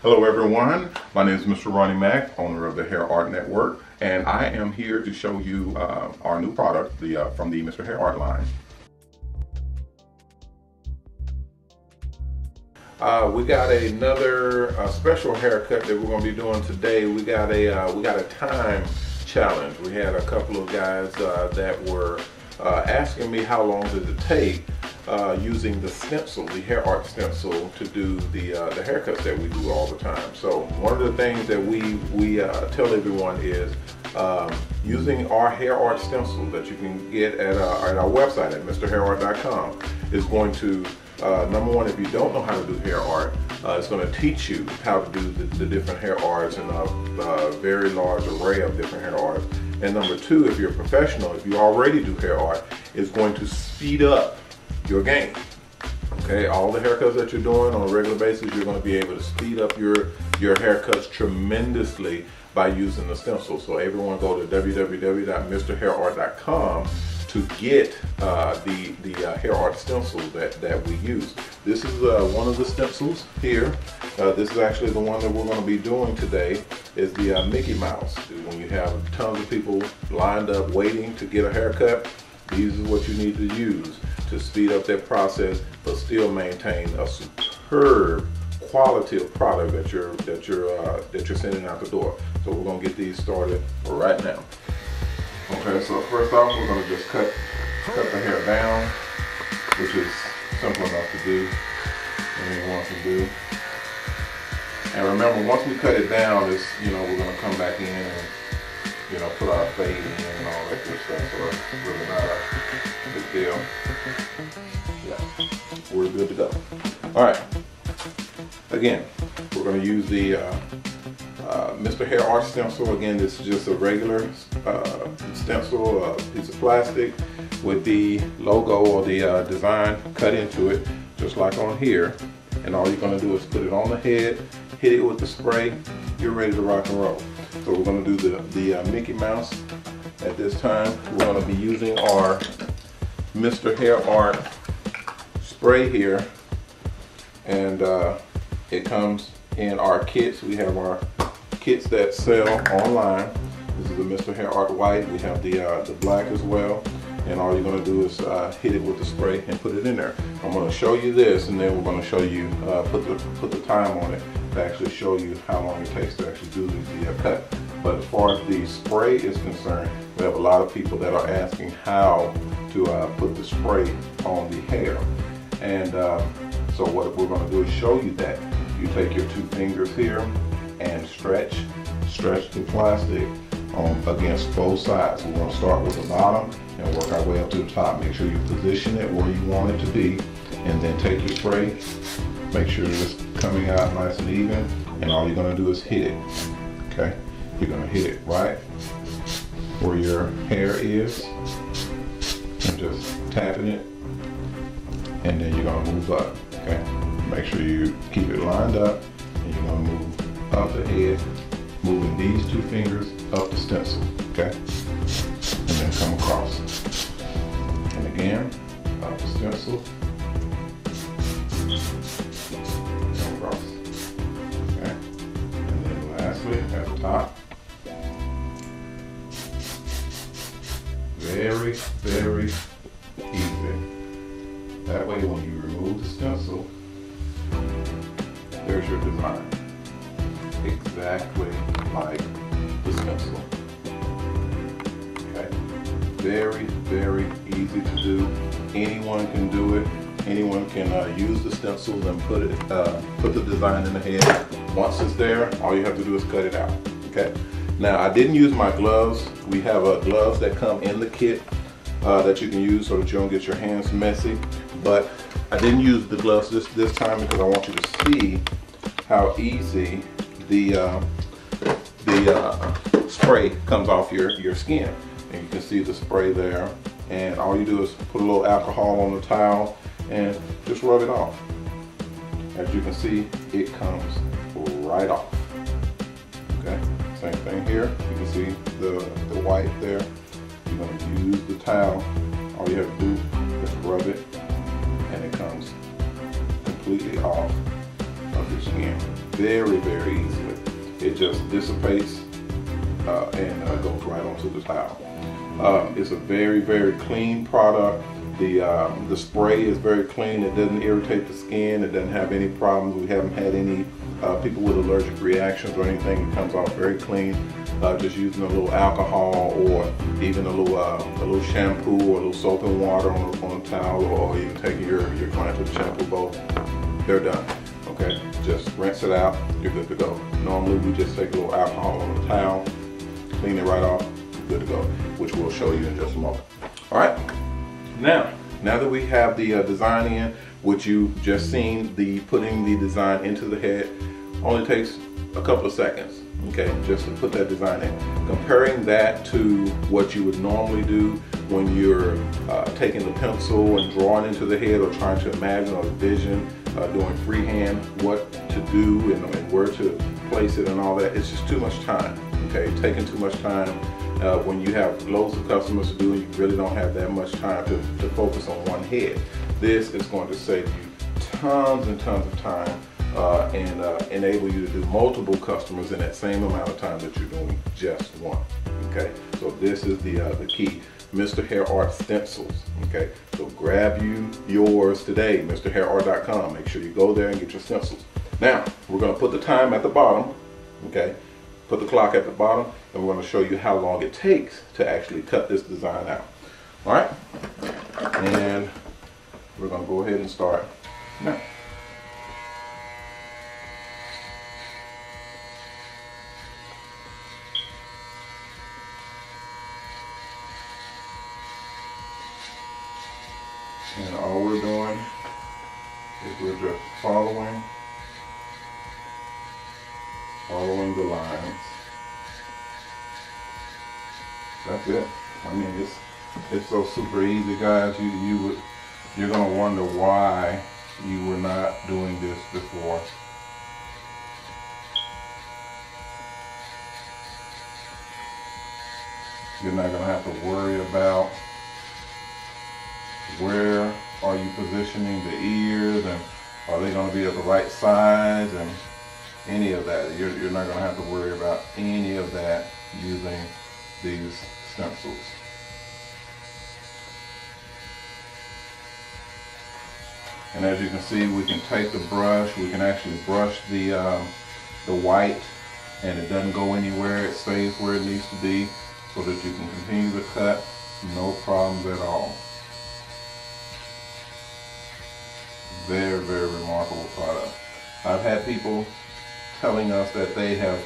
Hello everyone, my name is Mr. Ronnie Mac, owner of the MrHairArt Network, and I am here to show you our new product from the MrHairArt line. We got another special haircut that we're going to be doing today. We got a time challenge. We had a couple of guys that were asking me how long does it take using the stencil, the MrHairArt stencil, to do the haircuts that we do all the time. So one of the things that we tell everyone is using our MrHairArt stencil that you can get at our website at MrHairArt.com is going to number one, if you don't know how to do hair art, it's going to teach you how to do the different hair arts and a very large array of different hair arts. And number two, if you're a professional, if you already do hair art, it's going to speed up your game. Okay, all the haircuts that you're doing on a regular basis, you're going to be able to speed up your haircuts tremendously by using the stencil. So everyone go to www.MrHairArt.com to get the hair art stencil that we use. This is one of the stencils here. This is actually the one that we're going to be doing today, is the Mickey Mouse. When you have tons of people lined up waiting to get a haircut, these is what you need to use to speed up that process but still maintain a superb quality of product that you're sending out the door. So we're going to get these started right now. Okay, so first off, we're going to just cut the hair down, which is simple enough to do, anyone can do. And remember, once we cut it down, it's, we're going to come back in and, put our fade in and all that good stuff, so it's really not a big deal. Yeah, we're good to go. All right, again, we're going to use the MrHairArt stencil. Again, this is just a regular stencil, a piece of plastic with the logo or the design cut into it, just like on here. And all you're going to do is put it on the head, hit it with the spray, you're ready to rock and roll. So we're going to do the Mickey Mouse. At this time, we're going to be using our MrHairArt spray here, and it comes in our kits. We have our kits that sell online. This is the MrHairArt white. We have the black as well. And all you're going to do is hit it with the spray and put it in there. I'm going to show you this, and then we're going to show you put the time on it to actually show you how long it takes to actually do the cut. But as far as the spray is concerned, we have a lot of people that are asking how to put the spray on the hair. And so what we're going to do is show you that. You take your two fingers here and stretch the plastic against both sides. We're going to start with the bottom and work our way up to the top. Make sure you position it where you want it to be, and then take your spray, make sure it's coming out nice and even, and all you're going to do is hit it. Okay, you're going to hit it right where your hair is and just tapping it, and then you're going to move up. Okay, make sure you keep it lined up, and you're going to move up the head, moving these two fingers up the stencil, okay? And then come across. And again, up the stencil, come across, okay? And then lastly, at the top, very, very easy. That way when you remove the stencil, there's your design. Exactly like the stencil. Okay, very, very easy to do. Anyone can do it. Anyone can use the stencils and put the design in the head. Once it's there, all you have to do is cut it out. Okay. Now, I didn't use my gloves. We have gloves that come in the kit that you can use so that you don't get your hands messy. But I didn't use the gloves this time because I want you to see how easy the spray comes off your skin. And you can see the spray there, and all you do is put a little alcohol on the towel and just rub it off. As you can see, it comes right off. Okay, same thing here. You can see the white there. You're going to use the towel. All you have to do is rub it, and it comes completely off of your skin. very, very easily. It just dissipates and goes right onto the towel. It's a very, very clean product. The spray is very clean. It doesn't irritate the skin. It doesn't have any problems. We haven't had any people with allergic reactions or anything. It comes off very clean. Just using a little alcohol or even a little shampoo or a little soap and water on a towel, or even taking your client to the shampoo bowl. They're done. Okay, just rinse it out. You're good to go. Normally we just take a little alcohol on the towel, clean it right off. You're good to go, which we'll show you in just a moment. All right. Now that we have the design in, which you just seen, putting the design into the head only takes a couple of seconds, okay, just to put that design in. Comparing that to what you would normally do when you're taking the pencil and drawing into the head, or trying to imagine or envision doing freehand what to do and where to place it and all that, it's just too much time, okay, taking too much time. When you have loads of customers to do and you really don't have that much time to focus on one head. This is going to save you tons and tons of time and enable you to do multiple customers in that same amount of time that you're doing just one. Okay, so this is the key. MrHairArt stencils. Okay, so grab you yours today, MrHairArt.com. Make sure you go there and get your stencils. Now we're going to put the time at the bottom. Okay, put the clock at the bottom, and we're going to show you how long it takes to actually cut this design out. All right, and we're going to go ahead and start now. And all we're doing is we're just following the lines. That's it. I mean, it's so super easy, guys. You're gonna wonder why you were not doing this before. You're not gonna have to worry about where are you positioning the ears, and are they going to be at the right size, and any of that. You're not going to have to worry about any of that using these stencils. And as you can see, we can take the brush, we can actually brush the white, and it doesn't go anywhere. It stays where it needs to be so that you can continue to cut, no problems at all. Very, very remarkable product. I've had people telling us that they have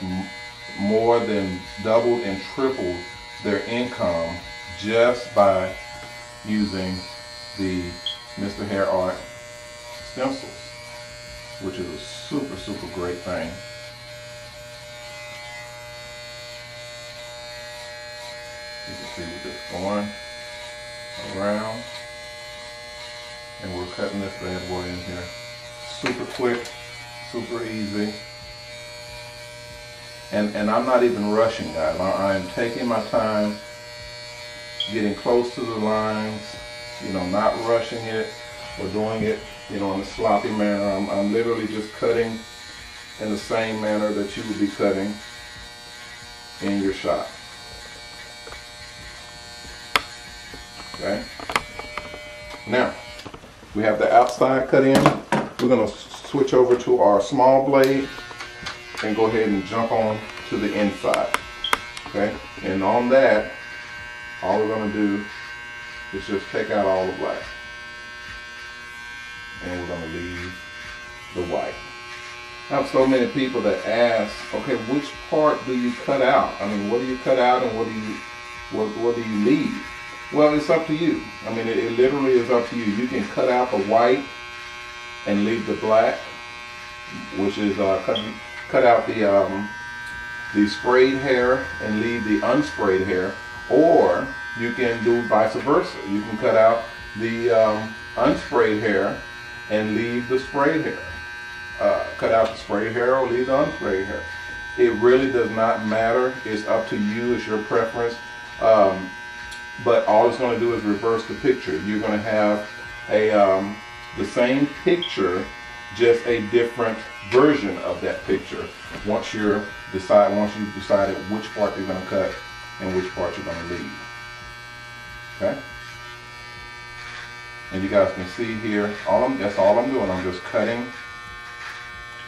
more than doubled and tripled their income just by using the MrHairArt stencils, which is a super, super great thing. You can see we're just going around, and we're cutting this bad boy in here. Super quick, super easy. And I'm not even rushing, guys. I'm taking my time, getting close to the lines, you know, not rushing it or doing it, you know, in a sloppy manner. I'm literally just cutting in the same manner that you would be cutting in your shop. Okay? Now, we have the outside cut in. We're going to switch over to our small blade and go ahead and jump on to the inside. Okay? And on that, all we're going to do is just take out all the black. And we're going to leave the white. I have so many people that ask, okay, which part do you cut out? I mean, what do you cut out and what do you leave? Well, it's up to you. I mean, it literally is up to you. You can cut out the white and leave the black, which is cut out the sprayed hair and leave the unsprayed hair, or you can do vice versa. You can cut out the unsprayed hair and leave the sprayed hair. Cut out the sprayed hair or leave the unsprayed hair. It really does not matter. It's up to you. It's your preference. But all it's going to do is reverse the picture. You're going to have the same picture just a different version of that picture once you've decided which part you're going to cut and which part you're going to leave. Okay? And you guys can see here, that's all I'm doing. I'm just cutting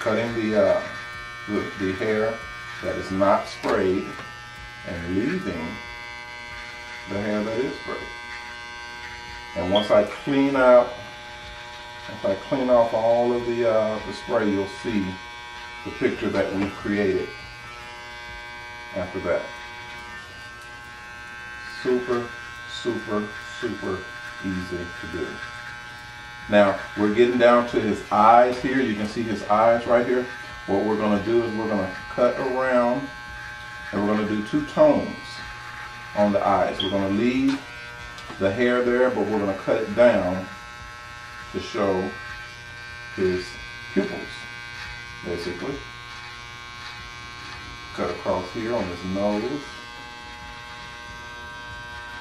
the hair that is not sprayed and leaving the hair that is sprayed. And once I clean off all of the spray, you'll see the picture that we've created after that. Super, super, super easy to do. Now, we're getting down to his eyes here. You can see his eyes right here. What we're going to do is we're going to cut around and we're going to do 2 tones on the eyes. We're going to leave the hair there, but we're going to cut it down to show his pupils, basically. Cut across here on his nose.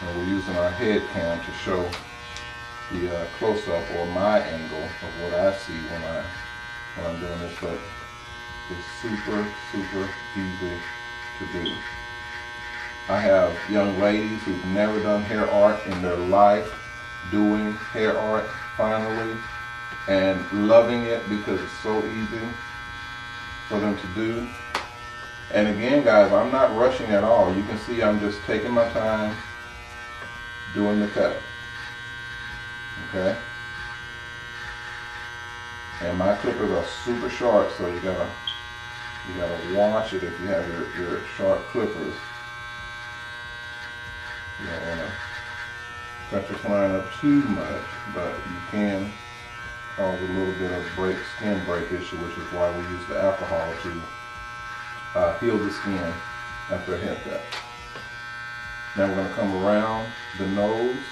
And we're using our head cam to show the close-up, or my angle of what I see when I'm doing this, but it's super, super easy to do. I have young ladies who've never done hair art in their life doing hair art finally and loving it because it's so easy for them to do. And again, guys, I'm not rushing at all. You can see I'm just taking my time doing the cut. Okay? And my clippers are super sharp, so you gotta watch it if you have your sharp clippers. You don't want to cut your client up too much, but you can cause a little bit of skin breakage, which is why we use the alcohol to heal the skin after a haircut. Now we're going to come around the nose.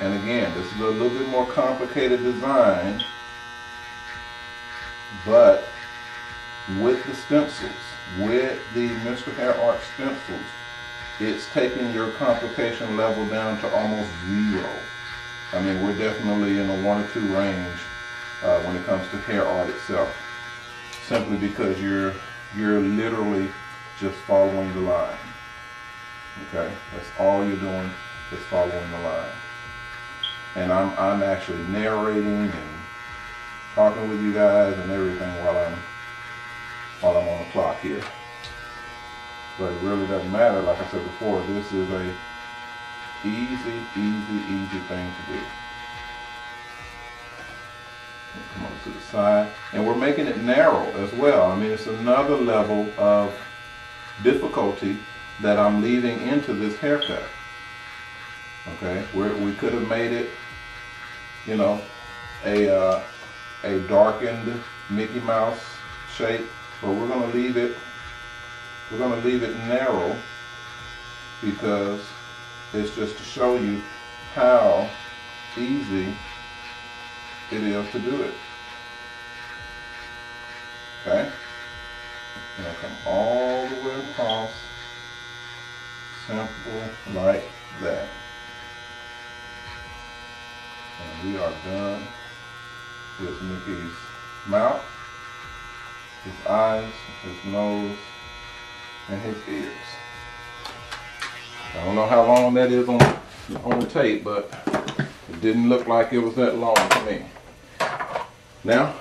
And again, this is a little bit more complicated design, but with the stencils, with the MrHairArt stencils, it's taking your complication level down to almost 0. I mean, we're definitely in a 1 or 2 range when it comes to hair art itself, simply because you're literally just following the line. Okay, that's all you're doing, is following the line. And I'm actually narrating and talking with you guys and everything while I'm on the clock here. But it really doesn't matter. Like I said before, this is a easy thing to do. Come on to the side. And we're making it narrow as well. I mean, it's another level of difficulty that I'm leaving into this haircut. Okay, we could have made it, you know, a darkened Mickey Mouse shape, but we're going to leave it narrow because it's just to show you how easy it is to do it. Okay, I'm going to come all the way across, simple like that. And we are done with Mickey's mouth, his eyes, his nose, and his ears. I don't know how long that is on the tape, but it didn't look like it was that long to me. Now,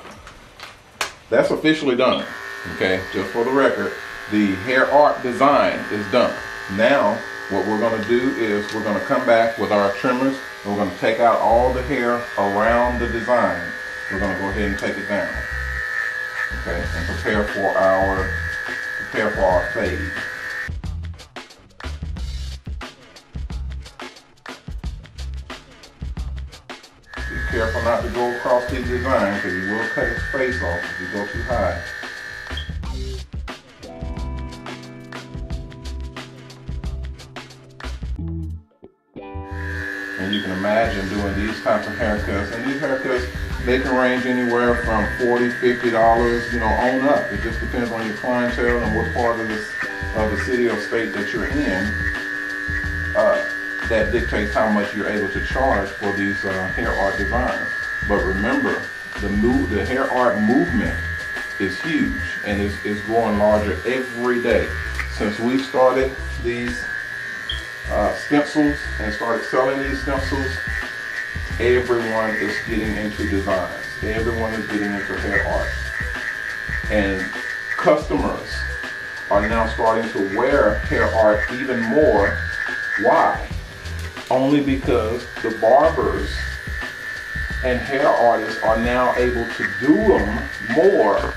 that's officially done. Okay, just for the record, the hair art design is done. Now, what we're going to do is we're going to come back with our trimmers. We're going to take out all the hair around the design. We're going to go ahead and take it down. Okay, and prepare for our fade. Be careful not to go across his design because you will cut his face off if you go too high. And you can imagine doing these types of haircuts. And these haircuts, they can range anywhere from $40, $50, you know, on up. It just depends on your clientele and what part of the city or state that you're in. That dictates how much you're able to charge for these hair art designs. But remember, the hair art movement is huge, and is growing larger every day. Since we started these stencils and started selling these stencils, everyone is getting into designs. Everyone is getting into hair art. And customers are now starting to wear hair art even more. Why? Only because the barbers and hair artists are now able to do them more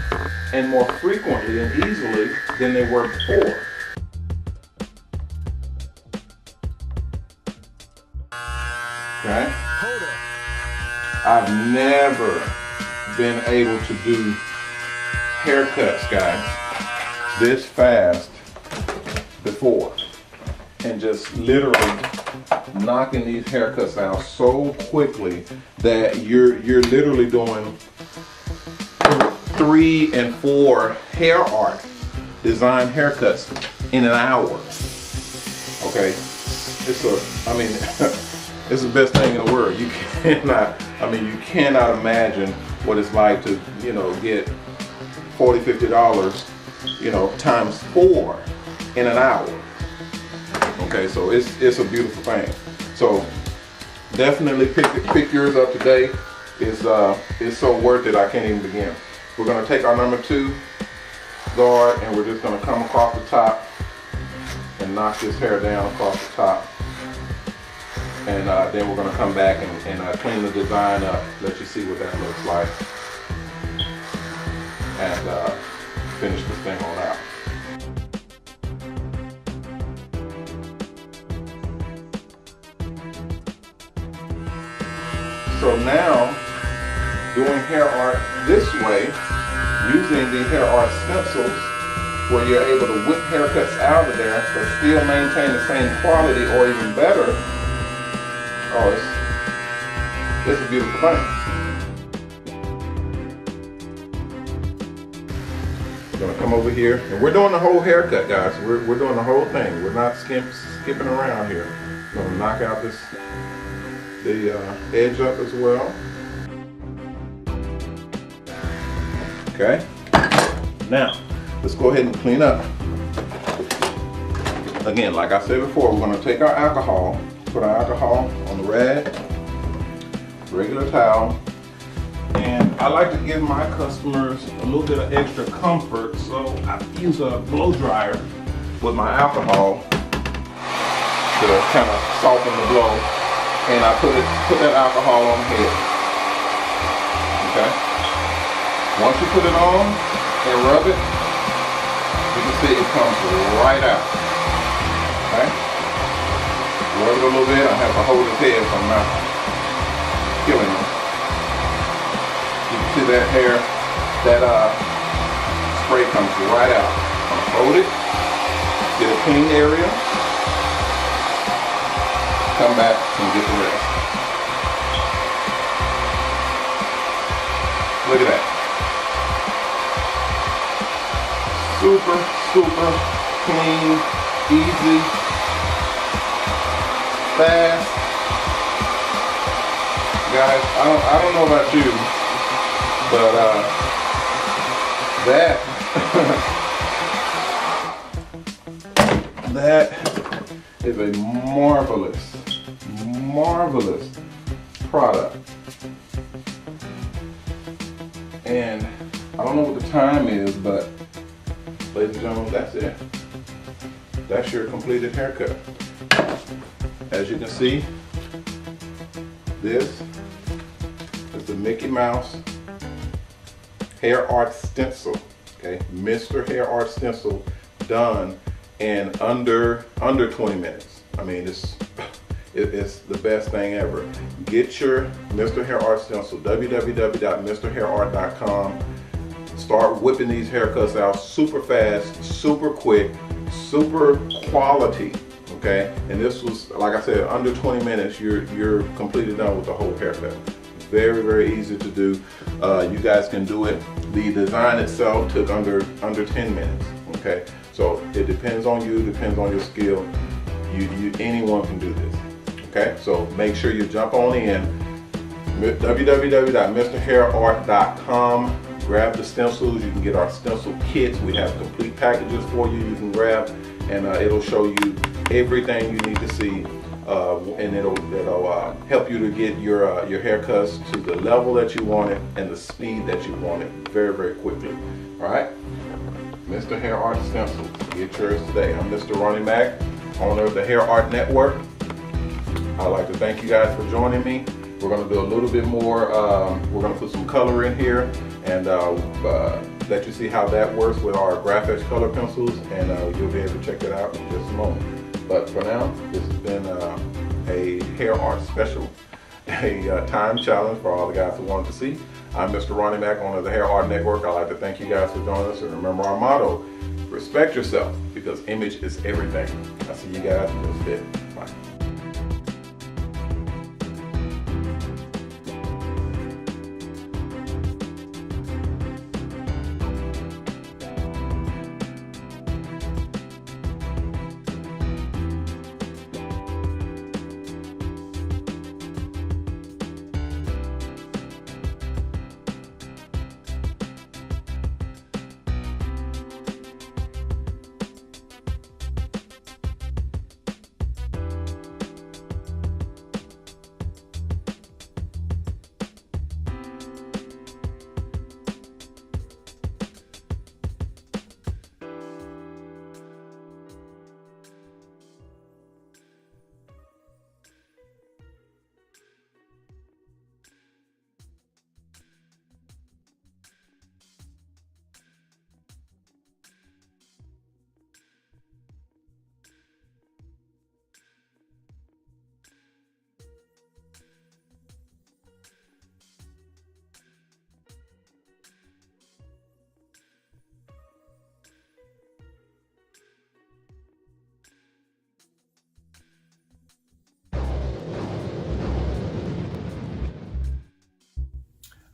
and more frequently and easily than they were before. Okay? I've never been able to do haircuts, guys, this fast before, and just literally knocking these haircuts out so quickly that you're literally doing 3 and 4 hair art design haircuts in an hour. Okay, it's the best thing in the world. You cannot imagine what it's like to, get $40, $50, times 4 in an hour. Okay, so it's a beautiful thing. So definitely pick yours up today. It's so worth it, I can't even begin. We're gonna take our number 2 guard, and we're just gonna come across the top and knock this hair down across the top. And then we're going to come back and clean the design up, let you see what that looks like, and finish this thing on out. So now, doing hair art this way, using the hair art stencils, where you're able to whip haircuts out of there but still maintain the same quality or even better. Oh, it's a beautiful thing. We're gonna come over here, and we're doing the whole haircut, guys. We're doing the whole thing. We're not skipping around here. We're gonna knock out the edge up as well. Okay. Now, let's go ahead and clean up. Again, like I said before, we're gonna take our alcohol. Put our alcohol on the rag, regular towel, and I like to give my customers a little bit of extra comfort, so I use a blow dryer with my alcohol to kind of soften the blow, and I put that alcohol on the head. Okay. Once you put it on and rub it, you can see it comes right out. Okay. Rub it a little bit. I have to hold his head so I'm not killing him. You can see that hair, that spray comes right out. I'm gonna hold it, get a clean area, come back and get the rest. Look at that. Super, super clean, easy, fast. Guys, I don't know about you, but that is a marvelous product. And I don't know what the time is, but ladies and gentlemen, that's it. That's your completed haircut. As you can see, this is the Mickey Mouse hair art stencil. Okay, Mr. Hair Art Stencil, done in under 20 minutes. I mean, it's the best thing ever. Get your Mr. Hair Art Stencil, www.mrhairart.com. Start whipping these haircuts out super fast, super quick, super quality. Okay, and this was, like I said, under 20 minutes. You're completely done with the whole haircut. Very, very easy to do. You guys can do it. The design itself took under 10 minutes. Okay, so it depends on you, depends on your skill. Anyone can do this. Okay, so make sure you jump on in www.MrHairArt.com. Grab the stencils. You can get our stencil kits. We have complete packages for you. You can grab, and it'll show you everything you need to see, and it'll help you to get your haircuts to the level that you want it and the speed that you want it very, very quickly. All right, MrHairArt stencils. Get yours today. I'm Mr. Ronnie Mac, owner of the HairArt Network. I'd like to thank you guys for joining me. We're going to do a little bit more. We're going to put some color in here and let you see how that works with our graphics color pencils, and you'll be able to check it out in just a moment. But for now, this has been a hair art special, a time challenge for all the guys who wanted to see. I'm Mr. Ronnie Mac, owner of the HairArt Network. I'd like to thank you guys for joining us, and remember our motto: respect yourself, because image is everything. I'll see you guys in just a bit. Bye.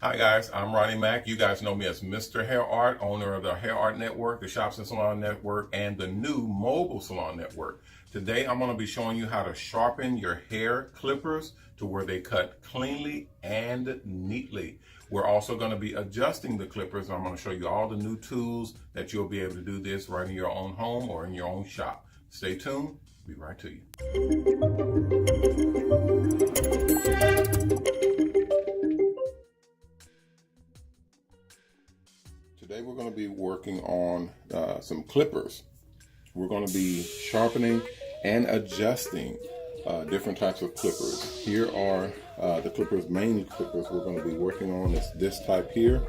Hi guys, I'm Ronnie Mac. You guys know me as MrHairArt, owner of the HairArt Network, the Shops Salons Network, and the new Mobile Salon Network. Today I'm going to be showing you how to sharpen your hair clippers to where they cut cleanly and neatly. We're also going to be adjusting the clippers. I'm going to show you all the new tools that you'll be able to do this right in your own home or in your own shop. Stay tuned. Be right to you. Today we're going to be working on some clippers. We're going to be sharpening and adjusting different types of clippers. Here are the clippers, main clippers we're going to be working on. Is this type here.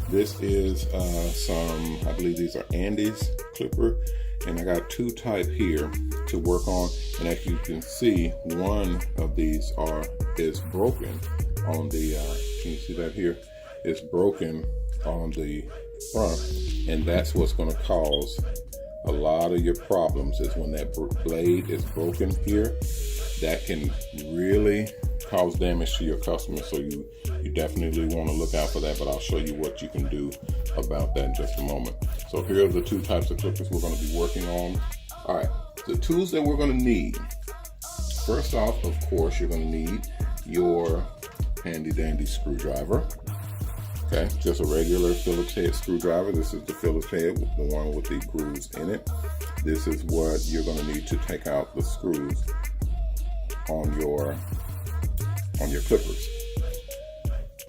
This is I believe these are Andes clipper, and I got two type here to work on. And as you can see, one of these is broken on the. Can you see that here? It's broken on the front, and that's what's going to cause a lot of your problems, is when that blade is broken here. That can really cause damage to your customer, so you definitely want to look out for that, but I'll show you what you can do about that in just a moment. So here are the two types of clippers we're going to be working on. All right, the tools that we're going to need. First off, of course, you're going to need your handy dandy screwdriver. Okay, just a regular Phillips head screwdriver. This is the Phillips head, the one with the grooves in it. This is what you're going to need to take out the screws on your clippers.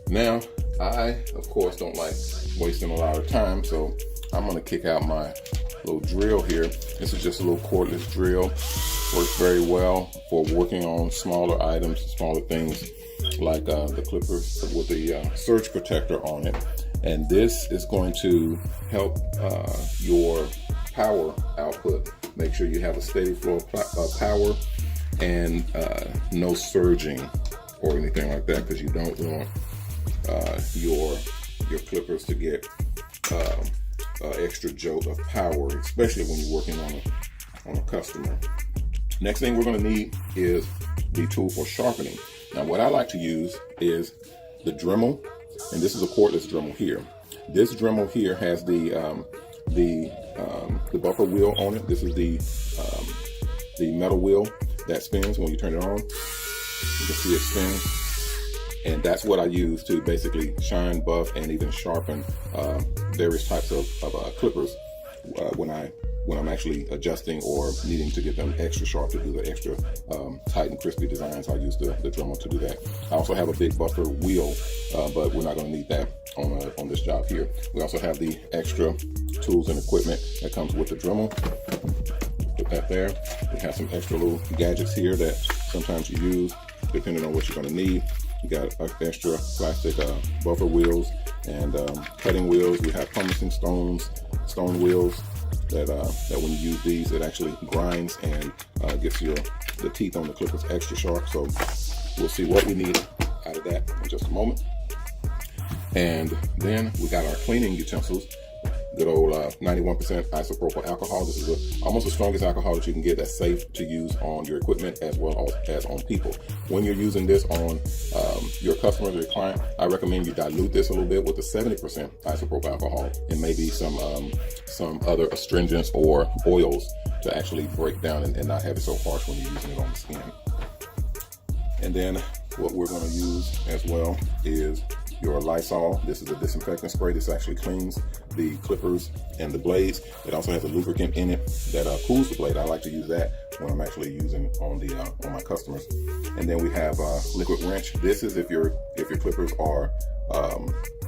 Now, I, of course, don't like wasting a lot of time, so I'm going to kick out my little drill here. This is just a little cordless drill. Works very well for working on smaller items, smaller things, like the clippers with the surge protector on it. And this is going to help your power output. Make sure you have a steady flow of power and no surging or anything like that, because you don't want your clippers to get extra jolt of power, especially when you're working on a customer. Next thing we're going to need is the tool for sharpening. Now, what I like to use is the Dremel, and this is a cordless Dremel here. This Dremel here has the buffer wheel on it. This is the metal wheel that spins when you turn it on. You can see it spin. And that's what I use to basically shine, buff, and even sharpen various types of clippers when I'm actually adjusting or needing to get them extra sharp to do the extra tight and crispy designs. I use the Dremel to do that. I also have a big buffer wheel, but we're not going to need that on this job here. We also have the extra tools and equipment that comes with the Dremel. Put that there. We have some extra little gadgets here that sometimes you use depending on what you're going to need. You got extra plastic buffer wheels and cutting wheels. We have pumice stone wheels that when you use these, it actually grinds and gets the teeth on the clippers extra sharp. So we'll see what we need out of that in just a moment. And then we got our cleaning utensils. Good old 91% isopropyl alcohol. This is almost the strongest alcohol that you can get that's safe to use on your equipment as well as on people. When you're using this on your customers or your client, I recommend you dilute this a little bit with the 70% isopropyl alcohol and maybe some other astringents or oils to actually break down and not have it so harsh when you're using it on the skin. And then what we're going to use as well is your Lysol. This is a disinfectant spray. This actually cleans the clippers and the blades. It also has a lubricant in it that cools the blade. I like to use that when I'm actually using on my customers. And then we have liquid wrench. This is if your clippers are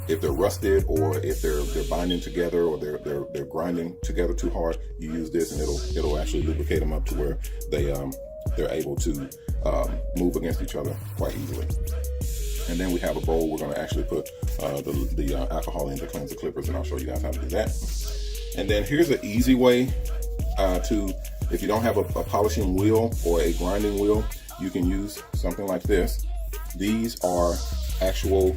if they're rusted or if they're binding together or they're grinding together too hard. You use this and it'll actually lubricate them up to where they're able to move against each other quite easily. And then we have a bowl. We're going to actually put the alcohol in to cleanse the clippers, and I'll show you guys how to do that. And then here's an easy way if you don't have a polishing wheel or a grinding wheel, you can use something like this. These are actual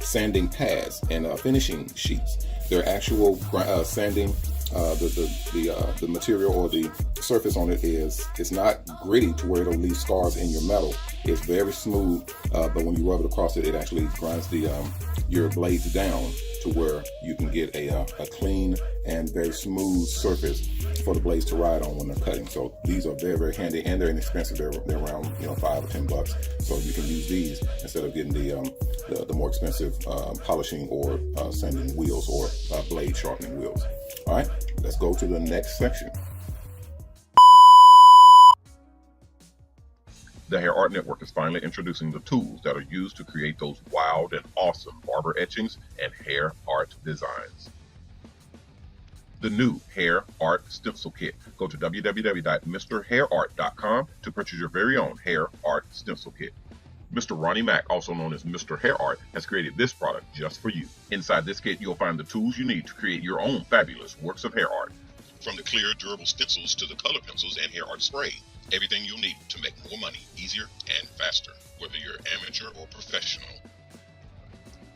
sanding pads and finishing sheets. They're actual sanding. The material or the surface on it it's not gritty to where it'll leave scars in your metal. It's very smooth, but when you rub it across it, it actually grinds your blades down to where you can get a clean and very smooth surface for the blades to ride on when they're cutting. So these are very, very handy, and they're inexpensive. They're around $5 or $10. So you can use these instead of getting the more expensive polishing or sanding wheels or blade sharpening wheels. All right, let's go to the next section. The HairArt Network is finally introducing the tools that are used to create those wild and awesome barber etchings and hair art designs. The new HairArt Stencil Kit. Go to www.MrHairArt.com to purchase your very own HairArt Stencil Kit. Mr. Ronnie Mac, also known as MrHairArt, has created this product just for you. Inside this kit, you'll find the tools you need to create your own fabulous works of hair art. From the clear, durable stencils to the color pencils and hair art spray. Everything you'll need to make more money easier and faster, whether you're amateur or professional.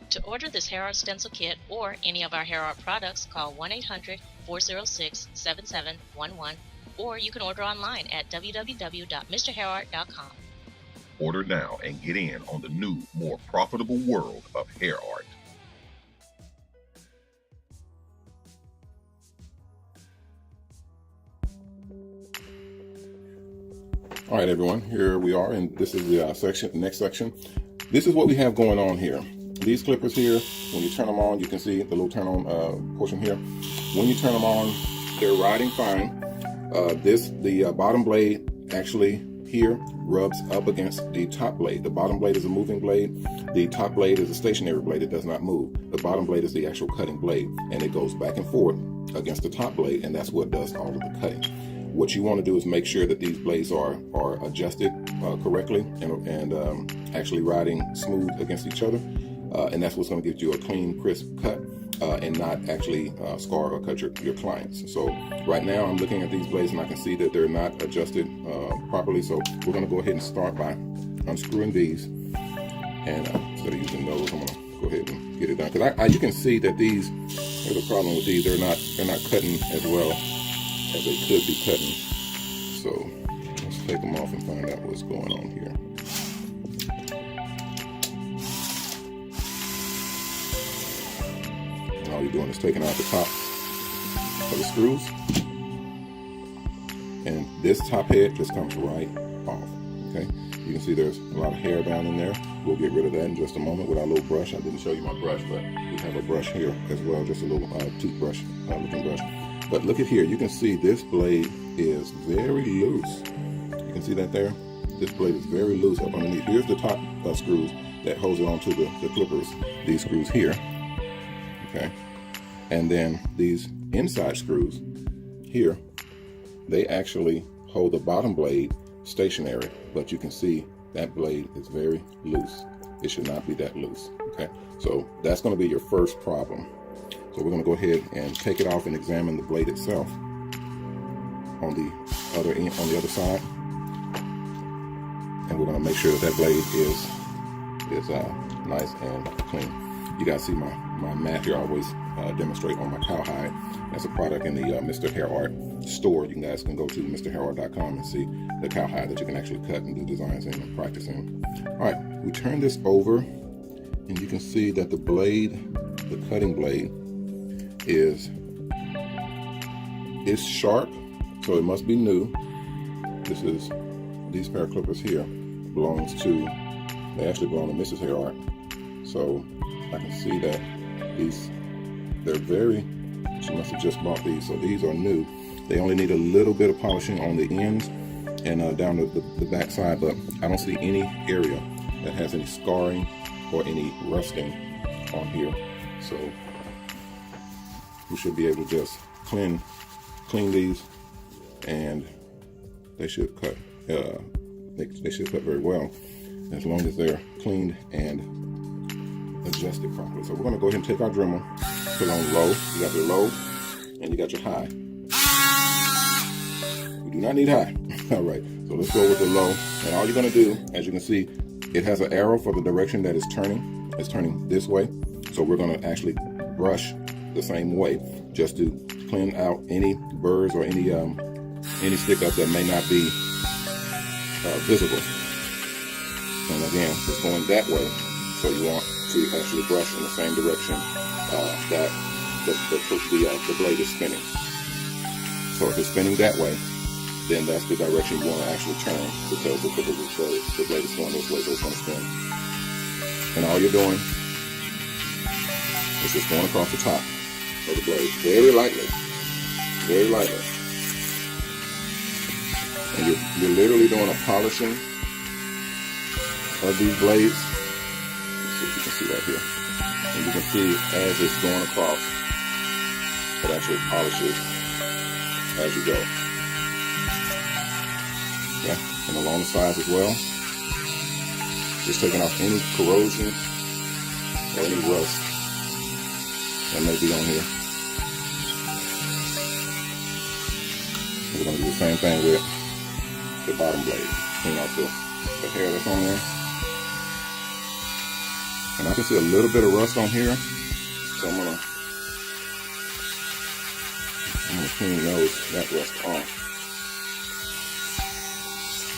To order this HairArt Stencil Kit or any of our HairArt products, call 1-800-406-7711, or you can order online at www.MrHairArt.com. Order now and get in on the new, more profitable world of hair art. All right, everyone, here we are, and this is the next section. This is what we have going on here. These clippers here, when you turn them on, you can see the little turn on portion here. When you turn them on, they're riding fine. The bottom blade actually here rubs up against the top blade. The bottom blade is a moving blade. The top blade is a stationary blade. It does not move. The bottom blade is the actual cutting blade, and it goes back and forth against the top blade, and that's what does all of the cutting. What you want to do is make sure that these blades are adjusted correctly and actually riding smooth against each other, and that's what's going to give you a clean, crisp cut and not actually scar or cut your clients. So right now I'm looking at these blades and I can see that they're not adjusted properly. So we're going to go ahead and start by unscrewing these, and instead of using those, I'm going to go ahead and get it done, because you can see that there's a problem with these. They're not cutting as well as they could be cutting. So let's take them off and find out what's going on here. And all you're doing is taking out the top of the screws, and this top head just comes right off. Okay, you can see there's a lot of hair down in there. We'll get rid of that in just a moment with our little brush. I didn't show you my brush, but we have a brush here as well, just a little toothbrush looking brush. But look at here, you can see this blade is very loose. You can see that there? This blade is very loose up underneath. Here's the top screws that holds it onto the clippers, these screws here, okay? And then these inside screws here, they actually hold the bottom blade stationary, but you can see that blade is very loose. It should not be that loose, okay? So that's gonna be your first problem. So we're gonna go ahead and take it off and examine the blade itself on the other end, on the other side. And we're gonna make sure that that blade is nice and clean. You guys see my mat here. I always demonstrate on my cowhide. That's a product in the MrHairArt store. You guys can go to MrHairArt.com and see the cowhide that you can actually cut and do designs in and practice in. All right, we turn this over and you can see that the blade, the cutting blade, is sharp, so it must be new. These pair of clippers here they actually belong to Mrs. HairArt. So I can see that she must have just bought these, so these are new. They only need a little bit of polishing on the ends and down the back side, but I don't see any area that has any scarring or any rusting on here. So we should be able to just clean these, and they should cut. They should cut very well as long as they're cleaned and adjusted properly. So we're going to go ahead and take our Dremel, put on low. You got your low and you got your high. We do not need high. All right, so let's go with the low. And all you're going to do, as you can see, it has an arrow for the direction that it's turning. It's turning this way. So we're going to actually brush the same way, just to clean out any burrs or any stick-ups that may not be visible. And again, it's going that way, so you want to actually brush in the same direction that the blade is spinning. So if it's spinning that way, then that's the direction you want to actually turn, because the blade is going this way, so it's going to spin. And all you're doing is just going across the top of the blade, very lightly, very lightly. And you're literally doing a polishing of these blades. Let's see if you can see that here. And you can see as it's going across, it actually polishes as you go. Okay, and along the sides as well. Just taking off any corrosion or any rust that may be on here. We're going to do the same thing with the bottom blade. Clean out the hair that's on there. And I can see a little bit of rust on here, so I'm gonna clean that rust off.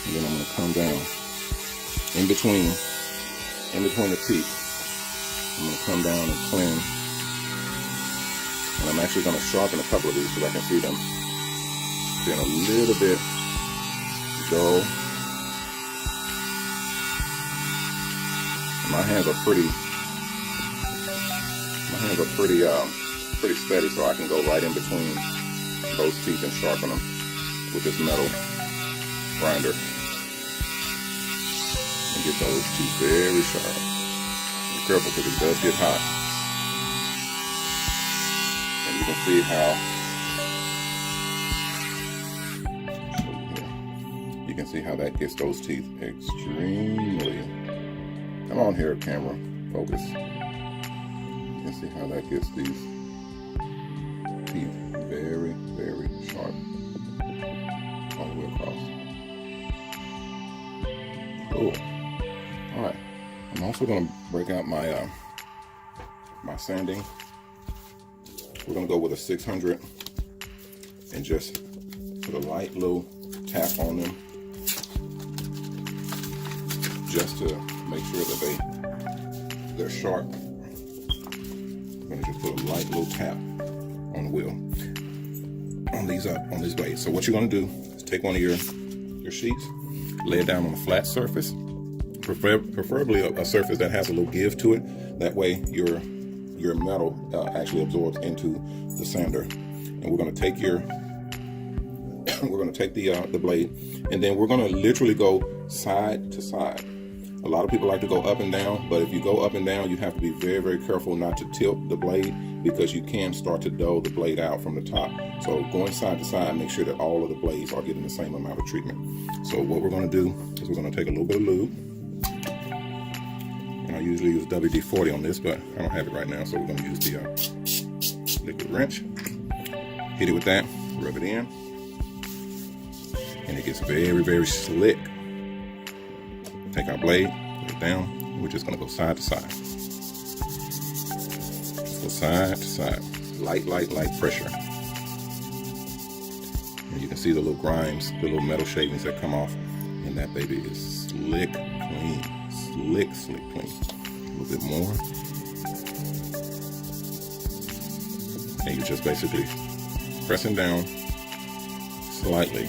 And then I'm gonna come down in between the teeth. I'm gonna come down and clean. And I'm actually gonna sharpen a couple of these so I can see them being a little bit dull. My hands are pretty steady, so I can go right in between those teeth and sharpen them with this metal grinder and get those teeth very sharp. Be careful because it does get hot. And you can see how you can see how that gets those teeth extremely. Come on here, camera, focus. You can see how that gets these teeth very, very sharp all the way across. Cool. All right. I'm also going to break out my my sanding. We're going to go with a 600 and just put a light little tap on them, just to make sure that they're sharp. I'm going to just put a light little tap on the wheel on these blades. So what you're going to do is take one of your your sheets, lay it down on a flat surface, preferably a surface that has a little give to it. That way your metal actually absorbs into the sander. And we're going to take the blade, and then we're going to literally go side to side. A lot of people like to go up and down, but if you go up and down, you have to be very, very careful not to tilt the blade, because you can start to dull the blade out from the top. So going side to side, make sure that all of the blades are getting the same amount of treatment. So what we're going to do is we're going to take a little bit of lube. And I usually use WD-40 on this, but I don't have it right now, so we're going to use the liquid wrench. Hit it with that, rub it in, and it gets very, very slick. Take our blade, put it down. We're just going to go side to side. Just go side to side. Light pressure. And you can see the little grimes, the little metal shavings that come off. And that baby is slick clean. Slick clean. A little bit more. And you're just basically pressing down slightly,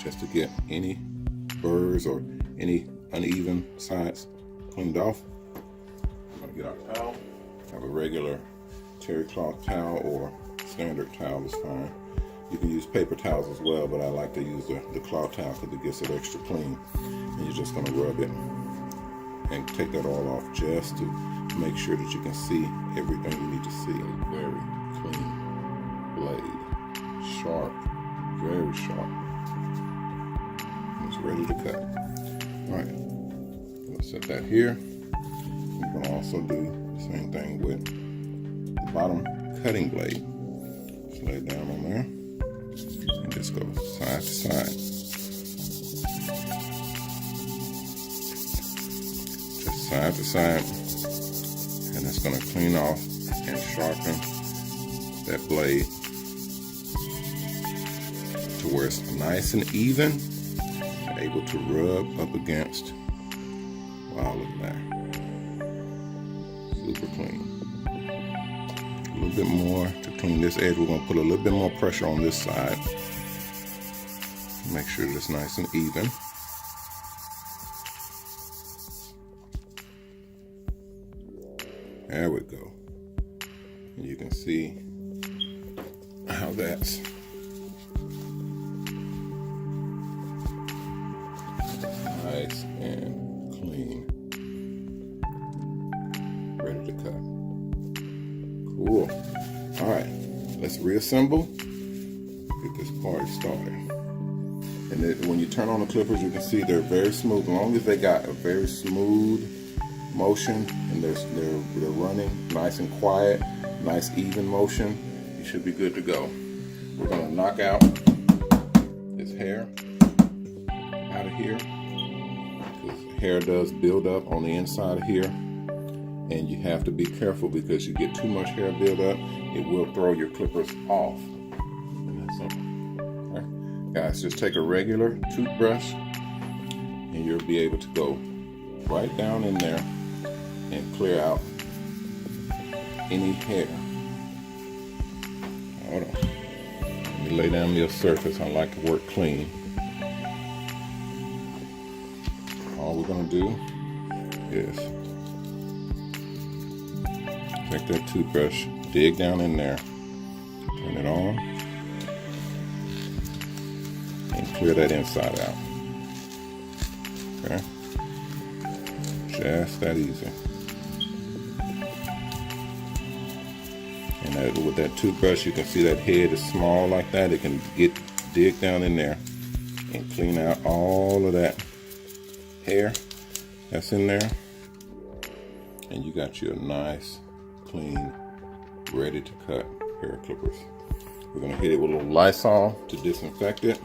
just to get any burrs or any uneven sides cleaned off. I'm going to get our towel. Have a regular terry cloth towel or standard towel is fine. You can use paper towels as well, but I like to use the cloth towel because it gets it extra clean. And you're just going to rub it and take that all off just to make sure that you can see everything you need to see. A very clean blade. Sharp, very sharp. It's ready to cut. Alright, let's set that here. We're going to also do the same thing with the bottom cutting blade. Just lay it down on there and just go side to side. Just side to side, and it's going to clean off and sharpen that blade to where it's nice and even, able to rub up against. Wow, look at that. Super clean. A little bit more to clean this edge. We're going to put a little bit more pressure on this side. Make sure that it's nice and even. There we go. And you can see how that's nice and clean, ready to cut. Cool. All right, let's reassemble, get this party started. And then when you turn on the clippers, you can see they're very smooth. As long as they got a very smooth motion and they're running nice and quiet, nice even motion, you should be good to go. We're gonna knock out this hair out of here. Hair does build up on the inside of here, and you have to be careful because you get too much hair build up, it will throw your clippers off. And that's simple. Right. Guys, just take a regular toothbrush and you'll be able to go right down in there and clear out any hair. Hold on. Let me lay down your surface. I like to work clean. All we're going to do is take that toothbrush, dig down in there, turn it on, and clear that inside out. Okay? Just that easy. And with that toothbrush, you can see that head is small like that. It can dig down in there and clean out all of that hair that's in there, and you got your nice, clean, ready to cut hair clippers. We're gonna hit it with a little Lysol to disinfect it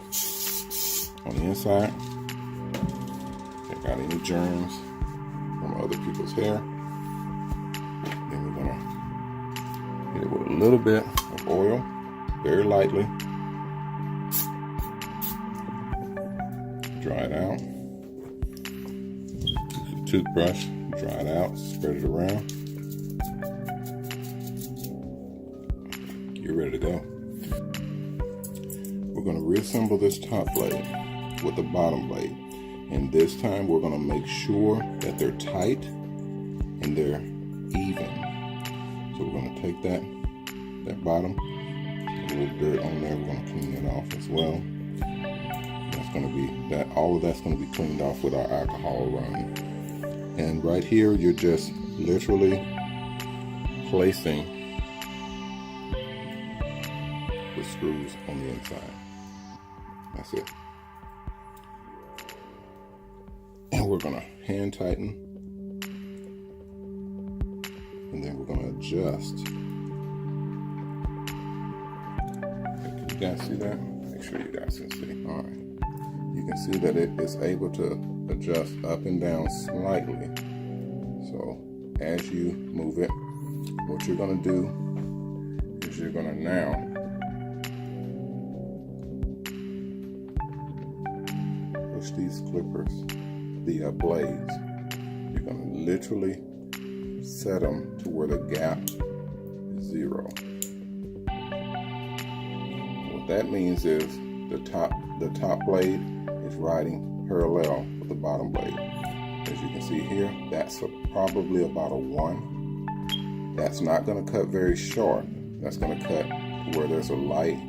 on the inside. Take out any germs from other people's hair. Then we're gonna hit it with a little bit of oil, very lightly. Dry it out. Toothbrush, dry it out, spread it around. You're ready to go. We're going to reassemble this top blade with the bottom blade. And this time we're going to make sure that they're tight and they're even. So we're going to take that bottom, a little dirt on there, we're going to clean it off as well. That's going to be that. All of that's going to be cleaned off with our alcohol run. And right here, you're just literally placing the screws on the inside. That's it. And we're going to hand tighten, and then we're going to adjust. Can you guys see that? Make sure you guys can see. All right. You can see that it is able to adjust up and down slightly. So as you move it, what you're going to do is you're going to now push these clippers, the blades. You're going to literally set them to where the gap is 0. What that means is the top blade is riding parallel with the bottom blade. As you can see here, that's probably about a 1. That's not going to cut very sharp. That's going to cut to where there's a light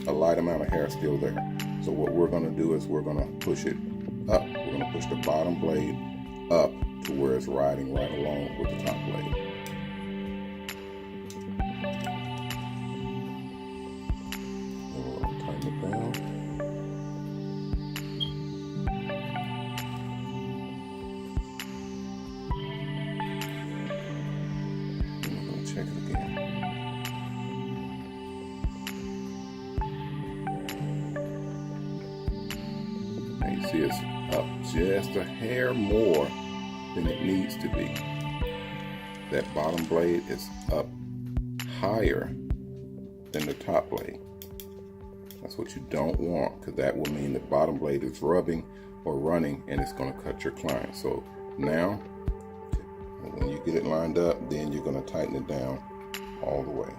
amount of hair still there. So what we're going to do is we're going to push it up. We're going to push the bottom blade up to where it's riding right along with the top blade. And we're going to tighten it down. Check it again. Now you see it's up just a hair more than it needs to be. That bottom blade is up higher than the top blade. That's what you don't want, because that will mean the bottom blade is rubbing or running and it's going to cut your client. So now, when you get it lined up, then you're going to tighten it down all the way.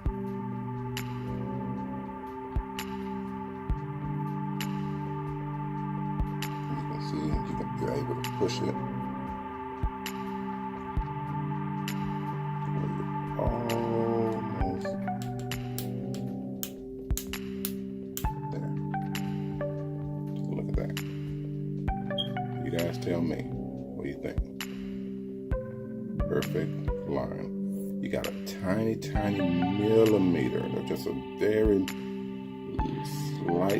You can see you're able to push it. Almost there. Take a look at that. You guys tell me, what do you think? Perfect line. You got a tiny millimeter, or just a very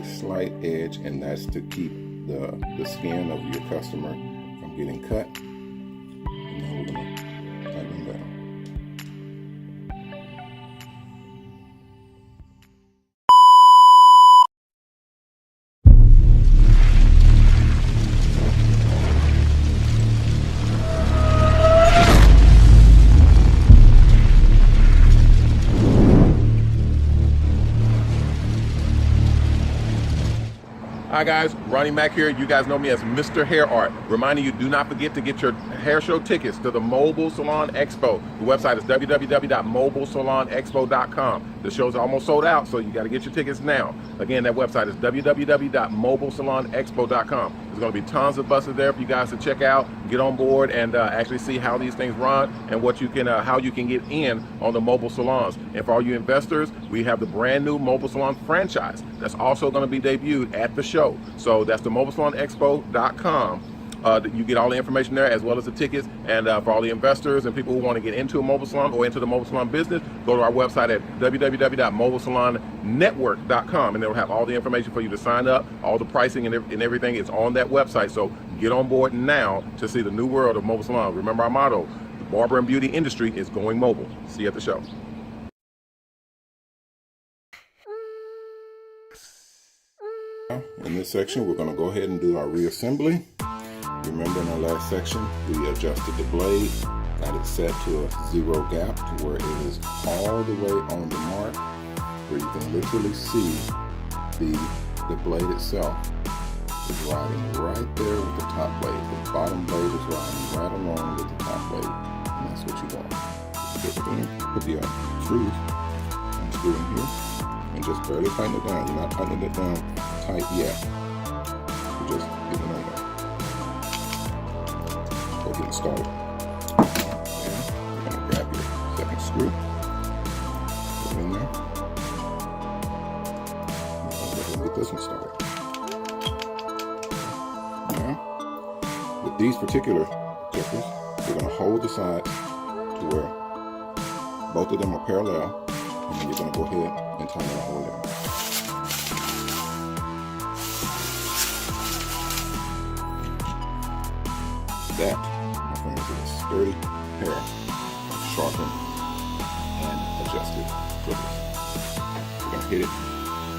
slight edge, and that's to keep the skin of your customer from getting cut. And then we're gonna tighten them down. Hi guys, Ronnie Mac here. You guys know me as MrHairArt. Reminding you, do not forget to get your hair show tickets to the Mobile Salon Expo. The website is www.mobilesalonexpo.com. The show's almost sold out, so you got to get your tickets now. Again, that website is www.mobilesalonexpo.com. There's going to be tons of buses there for you guys to check out, get on board, and actually see how these things run and what you can, how you can get in on the mobile salons. And for all you investors, we have the brand new Mobile Salon franchise that's also going to be debuted at the show. So that's the MobileSalonExpo.com. You get all the information there, as well as the tickets. And for all the investors and people who want to get into a mobile salon or into the mobile salon business, go to our website at www.MobileSalonNetwork.com, and they'll have all the information for you to sign up. All the pricing and everything is on that website. So get on board now to see the new world of mobile salon. Remember our motto: the Barber and Beauty Industry is going mobile. See you at the show. In this section, we're going to go ahead and do our reassembly. Remember, in our last section, we adjusted the blade, got it set to a 0 gap to where it is all the way on the mark, where you can literally see the blade itself is riding right there with the top blade. The bottom blade is riding right along with the top blade, and that's what you want. Put the screws, unscrew in here, and just barely tighten it down. You're not tightening it down tight yet. You're just getting it on there. So getting started. And you're going to grab your second screw, put it in there. And go ahead and get this one started. Now, with these particular clippers, you're going to hold the sides to where both of them are parallel, and then you're going to go ahead and tighten it all in. That, my friends, is a sturdy pair of sharpened and adjusted clippers. We're going to hit it.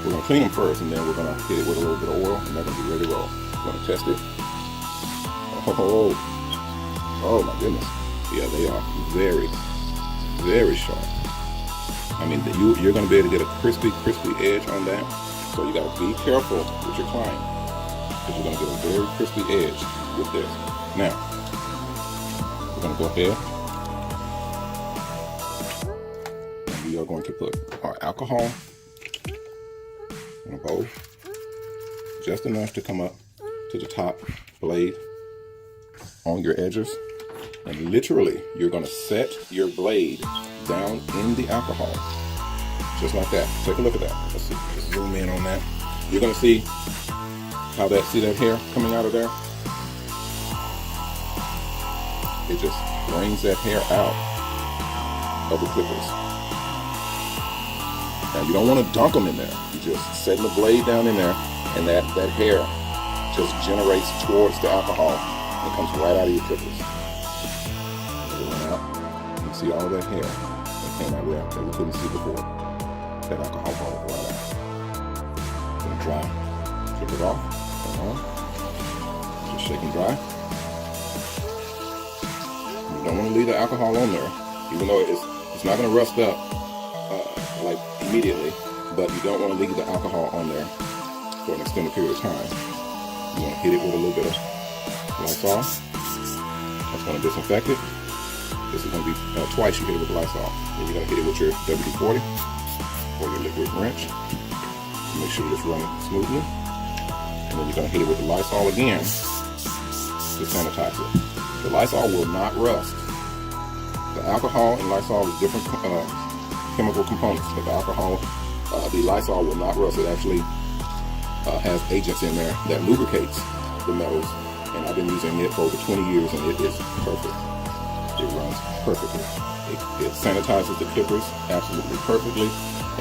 We're going to clean them first, and then we're going to hit it with a little bit of oil, and they're going to be ready to roll. We're going to test it. Oh my goodness. Yeah, they are very, very sharp. I mean, you're going to be able to get a crispy edge on that. So you got to be careful with your client, because you're going to get a very crispy edge with this. Now, we're going to go ahead and we are going to put our alcohol in a bowl, just enough to come up to the top blade on your edges. And literally, you're going to set your blade down in the alcohol, just like that. Take a look at that. Let's see. Let's zoom in on that. You're going to see how see that hair coming out of there? It just brings that hair out of the clippers. Now, you don't want to dunk them in there. You're just setting the blade down in there, and that hair just generates towards the alcohol and comes right out of your clippers. You see all that hair that came out of there that we couldn't see before. That alcohol brought it right out. Gonna dry, flip it off, and on. Just shake and dry. You don't want to leave the alcohol on there, even though it's not going to rust up like immediately, but you don't want to leave the alcohol on there for an extended period of time. You want to hit it with a little bit of Lysol. That's going to disinfect it. This is going to be twice you hit it with the Lysol. Then you're going to hit it with your WD-40 or your liquid wrench to make sure it's running smoothly. And then you're going to hit it with the Lysol again to sanitize it. The Lysol will not rust. The alcohol in Lysol is different chemical components, but the Lysol will not rust. It actually has agents in there that lubricates the metals, and I've been using it for over 20 years, and it is perfect. It runs perfectly. It sanitizes the clippers absolutely perfectly,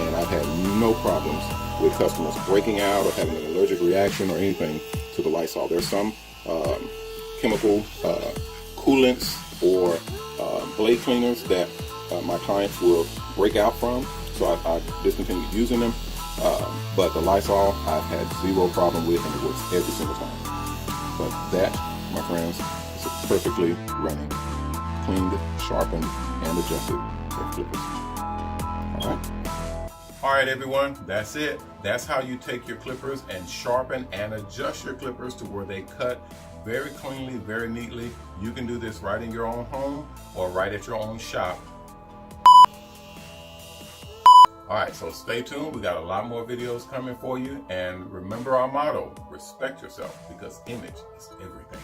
and I've had no problems with customers breaking out or having an allergic reaction or anything to the Lysol. There's some chemical coolants or blade cleaners that my clients will break out from, so I've discontinued using them. But the Lysol I've had zero problem with, and it works every single time. But that, my friends, is a perfectly running, cleaned, sharpened, and adjusted hair clippers. All right, everyone, that's it. That's how you take your clippers and sharpen and adjust your clippers to where they cut very cleanly, very neatly. You can do this right in your own home or right at your own shop. All right, so stay tuned. We got a lot more videos coming for you. And remember our motto, respect yourself, because image is everything.